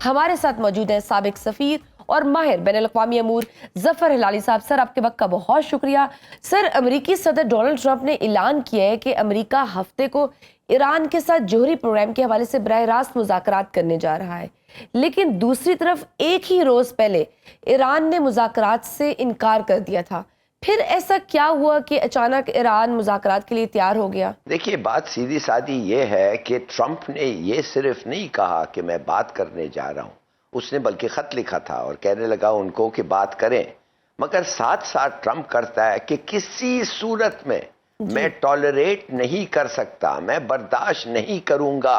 हमारे साथ मौजूद हैं साबिक सफीर और माहिर बैनुल-अक़वामी अमूर ज़फ़र हिलाली साहब। सर, आपके वक्त का बहुत शुक्रिया। सर, अमेरिकी सदर डोनाल्ड ट्रंप ने ऐलान किया है कि अमेरिका हफ्ते को ईरान के साथ जोहरी प्रोग्राम के हवाले से बराह रास्त मुज़ाकरात करने जा रहा है, लेकिन दूसरी तरफ एक ही रोज पहले ईरान ने मुज़ाकरात से इनकार कर दिया था। फिर ऐसा क्या हुआ कि अचानक ईरान मुज़ाकरात के लिए तैयार हो गया? देखिए, बात सीधी सादी ये है कि ट्रंप ने ये सिर्फ नहीं कहा कि मैं बात करने जा रहा हूं, उसने बल्कि खत लिखा था और कहने लगा उनको कि बात करें, मगर साथ साथ ट्रंप करता है कि किसी सूरत में मैं टॉलरेट नहीं कर सकता, मैं बर्दाश्त नहीं करूंगा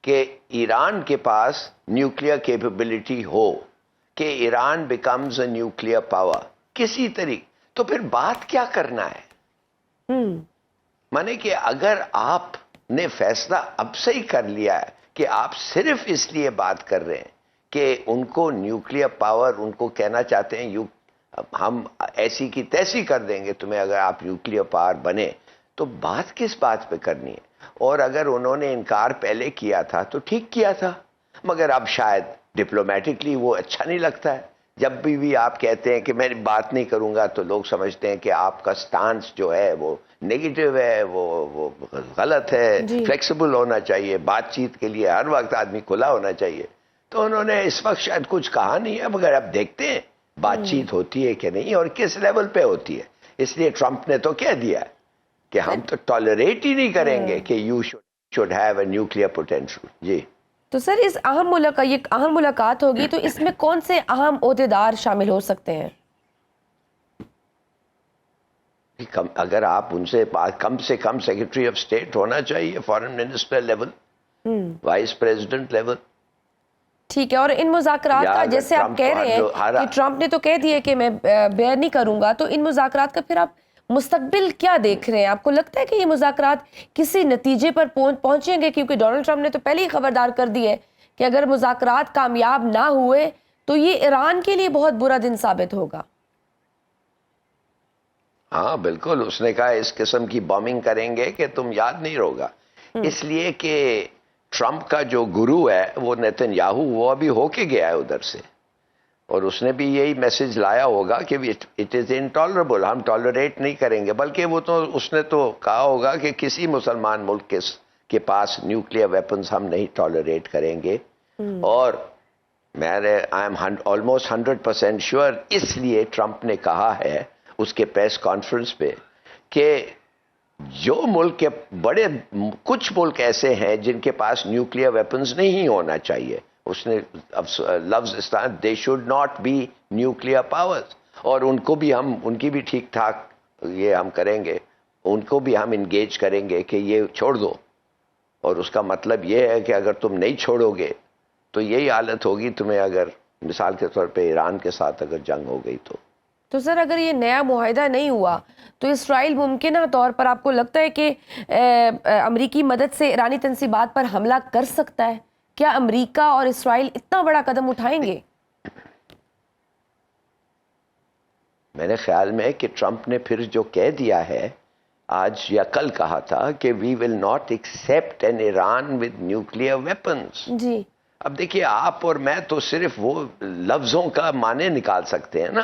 कि ईरान के पास न्यूक्लियर कैपेबिलिटी हो, कि Iran becomes a nuclear power किसी तरीके। तो फिर बात क्या करना है? माने कि अगर आपने फैसला अब से ही कर लिया है कि आप सिर्फ इसलिए बात कर रहे हैं कि उनको न्यूक्लियर पावर, उनको कहना चाहते हैं हम ऐसी की तैसी कर देंगे तुम्हें अगर आप न्यूक्लियर पावर बने, तो बात किस बात पे करनी है? और अगर उन्होंने इनकार पहले किया था तो ठीक किया था, मगर अब शायद डिप्लोमेटिकली वो अच्छा नहीं लगता है। जब भी आप कहते हैं कि मैं बात नहीं करूंगा तो लोग समझते हैं कि आपका स्टांस जो है वो नेगेटिव है, वो गलत है। फ्लेक्सिबल होना चाहिए, बातचीत के लिए हर वक्त आदमी खुला होना चाहिए। तो उन्होंने इस वक्त शायद कुछ कहा नहीं है, मगर अब देखते हैं बातचीत होती है कि नहीं और किस लेवल पे होती है। इसलिए ट्रंप ने तो कह दिया कि हम तो टॉलरेट ही नहीं करेंगे कि you should have a nuclear potential. जी, तो सर, इस ये अहम मुलाकात होगी, तो इसमें कौन से अहम ओहदेदार शामिल हो सकते हैं? अगर आप उनसे बात, कम से कम सेक्रेटरी ऑफ स्टेट होना चाहिए, foreign minister level, vice president level. ठीक है। और इन मुज़ाकरात का, जैसे आप कह रहे हैं कि ट्रंप ने तो कह दिया कि मैं बेयर नहीं करूंगा, तो इन मुज़ाकरात का फिर आप मुस्तकबिल क्या देख रहे हैं? आपको लगता है कि ये मुज़ाकरात किसी नतीजे पर पहुंचेंगे? क्योंकि डोनाल्ड ट्रंप ने तो पहले ही खबरदार कर दी है कि अगर मुज़ाकरात कामयाब ना हुए तो ये ईरान के लिए बहुत बुरा दिन साबित होगा। हाँ बिल्कुल, उसने कहा इस किस्म की बॉम्बिंग करेंगे कि तुम याद नहीं रहोगा। इसलिए कि ट्रंप का जो गुरु है वो नेतन्याहू, वो अभी होके गया है उधर से, और उसने भी यही मैसेज लाया होगा कि इट इज इनटॉलरेबल, हम टॉलरेट नहीं करेंगे। बल्कि वो तो उसने तो कहा होगा कि किसी मुसलमान मुल्क के पास न्यूक्लियर वेपन्स हम नहीं टॉलरेट करेंगे। और आई एम ऑलमोस्ट 100% श्योर, इसलिए ट्रंप ने कहा है उसके प्रेस कॉन्फ्रेंस पे कि जो मुल्क के बड़े कुछ मुल्क ऐसे हैं जिनके पास न्यूक्लियर वेपन्स नहीं होना चाहिए, उसने लफ्ज इस्तेमाल, they should not be nuclear powers, और उनको भी हम, उनकी भी ठीक ठाक ये हम करेंगे, उनको भी हम इंगेज करेंगे कि ये छोड़ दो। और उसका मतलब ये है कि अगर तुम नहीं छोड़ोगे तो यही हालत होगी तुम्हें, अगर मिसाल के तौर पे ईरान के साथ अगर जंग हो गई तो सर, अगर ये नया मुआहिदा नहीं हुआ तो इसराइल मुमकिन तौर पर, आपको लगता है कि अमरीकी मदद से ईरानी तंसीबात पर हमला कर सकता है? क्या अमरीका और इसराइल इतना बड़ा कदम उठाएंगे? मेरे ख्याल में कि ट्रंप ने फिर जो कह दिया है आज या कल, कहा था कि we will not accept an Iran with nuclear weapons. जी। अब देखिए, आप और मैं तो सिर्फ वो लफ्जों का माने निकाल सकते हैं ना,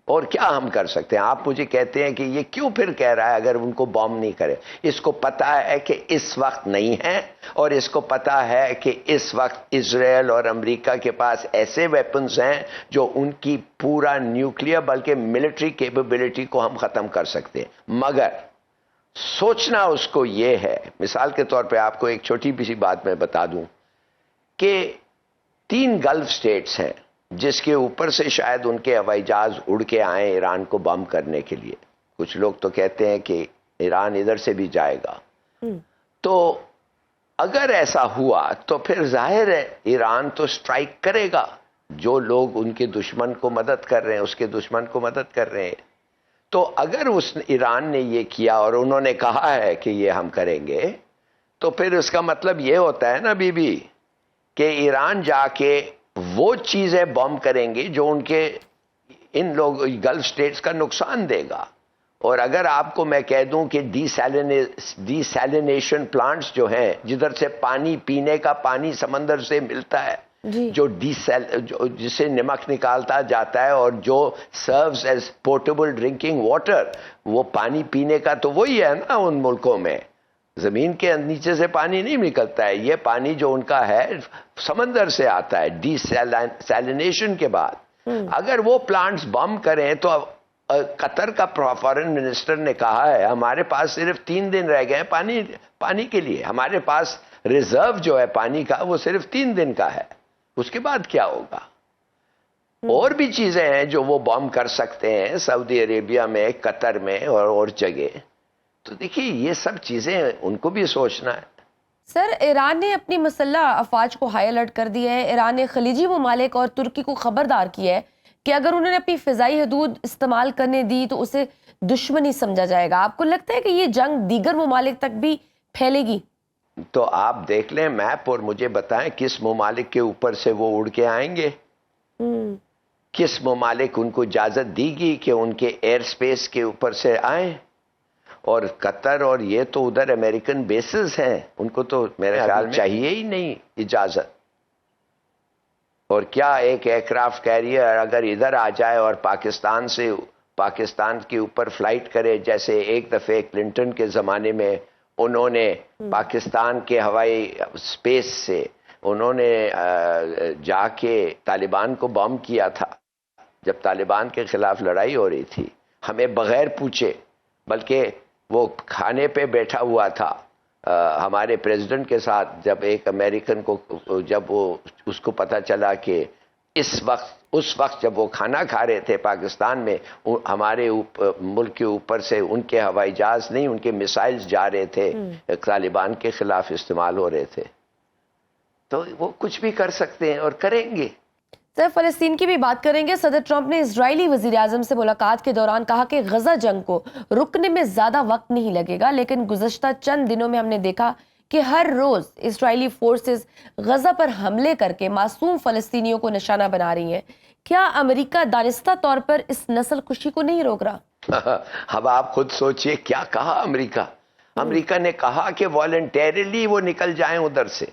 और क्या हम कर सकते हैं? आप मुझे कहते हैं कि ये क्यों फिर कह रहा है अगर उनको बॉम्ब नहीं करे? इसको पता है कि इस वक्त नहीं है, और इसको पता है कि इस वक्त इजराइल और अमेरिका के पास ऐसे वेपन्स हैं जो उनकी पूरा न्यूक्लियर बल्कि मिलिट्री कैपेबिलिटी को हम खत्म कर सकते हैं। मगर सोचना उसको ये है, मिसाल के तौर पे आपको एक छोटी सी बात मैं बता दूं कि 3 गल्फ स्टेट्स हैं जिसके ऊपर से शायद उनके हवाई जहाज उड़ के आए ईरान को बम करने के लिए। कुछ लोग तो कहते हैं कि ईरान इधर से भी जाएगा। तो अगर ऐसा हुआ तो फिर जाहिर है ईरान तो स्ट्राइक करेगा। जो लोग उनके दुश्मन को मदद कर रहे हैं, उसके दुश्मन को मदद कर रहे हैं। तो अगर उस ईरान ने ये किया और उन्होंने कहा है कि ये हम करेंगे, तो फिर उसका मतलब ये होता है ना बीबी, कि ईरान जाके वो चीजें बॉम्ब करेंगी जो उनके इन लोग गल्फ स्टेट्स का नुकसान देगा। और अगर आपको मैं कह दूं कि डीसैलिनेशन प्लांट्स जो हैं, जिधर से पानी, पीने का पानी समंदर से मिलता है, जी। जिसे नमक निकालता जाता है और जो serves as portable drinking water, वो पानी पीने का तो वही है ना उन मुल्कों में। जमीन के नीचे से पानी नहीं निकलता है, ये पानी जो उनका है समंदर से आता है डीसैलिनेशन के बाद। अगर वो प्लांट्स बम करें तो कतर का फॉरेन मिनिस्टर ने कहा है हमारे पास सिर्फ 3 दिन रह गए हैं पानी के लिए, हमारे पास रिजर्व जो है पानी का वो सिर्फ 3 दिन का है, उसके बाद क्या होगा। और भी चीजें हैं जो वो बम कर सकते हैं सऊदी अरेबिया में, कतर में और जगह। तो देखिए ये सब चीजें उनको भी सोचना है। सर, ईरान ने अपनी मसल्ह अफवाज को हाई अलर्ट कर दिया है। ईरान ने खलीजी ममालिक और तुर्की को खबरदार किया है कि अगर उन्होंने अपनी फिजाई हदूद इस्तेमाल करने दी तो उसे दुश्मनी समझा जाएगा। आपको लगता है कि ये जंग दीगर ममालिक तक भी फैलेगी? तो आप देख लें मैप और मुझे बताएं किस ममालिक के ऊपर से वो उड़ के आएंगे, किस ममालिक उनको इजाजत देगी कि उनके एयर स्पेस के ऊपर से आए। और कतर और ये तो उधर अमेरिकन बेसिस हैं, उनको तो मेरे ख्याल में चाहिए ही नहीं इजाजत। और क्या एक एयरक्राफ्ट कैरियर अगर इधर आ जाए और पाकिस्तान के ऊपर फ्लाइट करे, जैसे एक दफे क्लिंटन के जमाने में उन्होंने पाकिस्तान के हवाई स्पेस से उन्होंने जाके तालिबान को बम किया था जब तालिबान के खिलाफ लड़ाई हो रही थी, हमें बगैर पूछे, बल्कि वो खाने पे बैठा हुआ था हमारे प्रेसिडेंट के साथ। जब एक अमेरिकन को जब वो उसको पता चला कि उस वक्त जब वो खाना खा रहे थे पाकिस्तान में, हमारे मुल्क के ऊपर से उनके हवाई जहाज नहीं उनके मिसाइल्स जा रहे थे, तालिबान के खिलाफ इस्तेमाल हो रहे थे। तो वो कुछ भी कर सकते हैं और करेंगे। सर, फलस्तीन की भी बात करेंगे। सदर ट्रंप ने इजरायली वजीर आजम से मुलाकात के दौरान कहा कि गजा जंग को रुकने में ज्यादा वक्त नहीं लगेगा, लेकिन गुज़श्ता चंद दिनों में हमने देखा कि हर रोज इजरायली फोर्सेस गजा पर हमले करके मासूम फलस्तीनियों को निशाना बना रही हैं। क्या अमेरिका दानिस्ता तौर पर इस नस्ल खुशी को नहीं रोक रहा? अब आप खुद सोचिए क्या कहा अमेरिका ने कहा कि वॉलंटरीली वो निकल जाएं उधर से।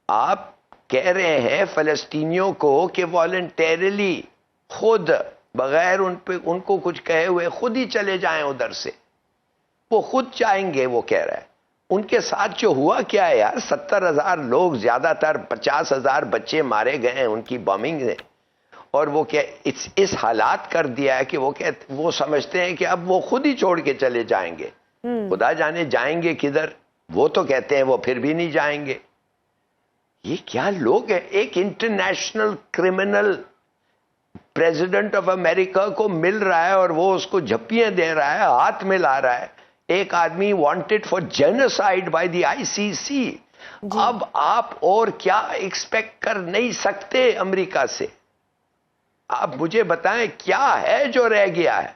आप कह रहे हैं फलस्तीनियों को कि वॉलंटरीली खुद बगैर उनको कुछ कहे हुए खुद ही चले जाएं उधर से, वो खुद जाएंगे। वो कह रहा है उनके साथ जो हुआ क्या है यार, 70,000 लोग, ज्यादातर 50,000 बच्चे मारे गए हैं उनकी बॉम्बिंग से। और वो क्या इस हालात कर दिया है कि वो समझते हैं कि अब वो खुद ही छोड़ के चले जाएंगे। खुदा जाने जाएंगे किधर, वो तो कहते हैं वो फिर भी नहीं जाएंगे। ये क्या लोग हैं। एक international criminal president of America को मिल रहा है और वो उसको झप्पियां दे रहा है, हाथ मिला रहा है। एक आदमी wanted for genocide by the ICC. अब आप और क्या एक्सपेक्ट कर नहीं सकते अमेरिका से। आप मुझे बताएं क्या है जो रह गया है।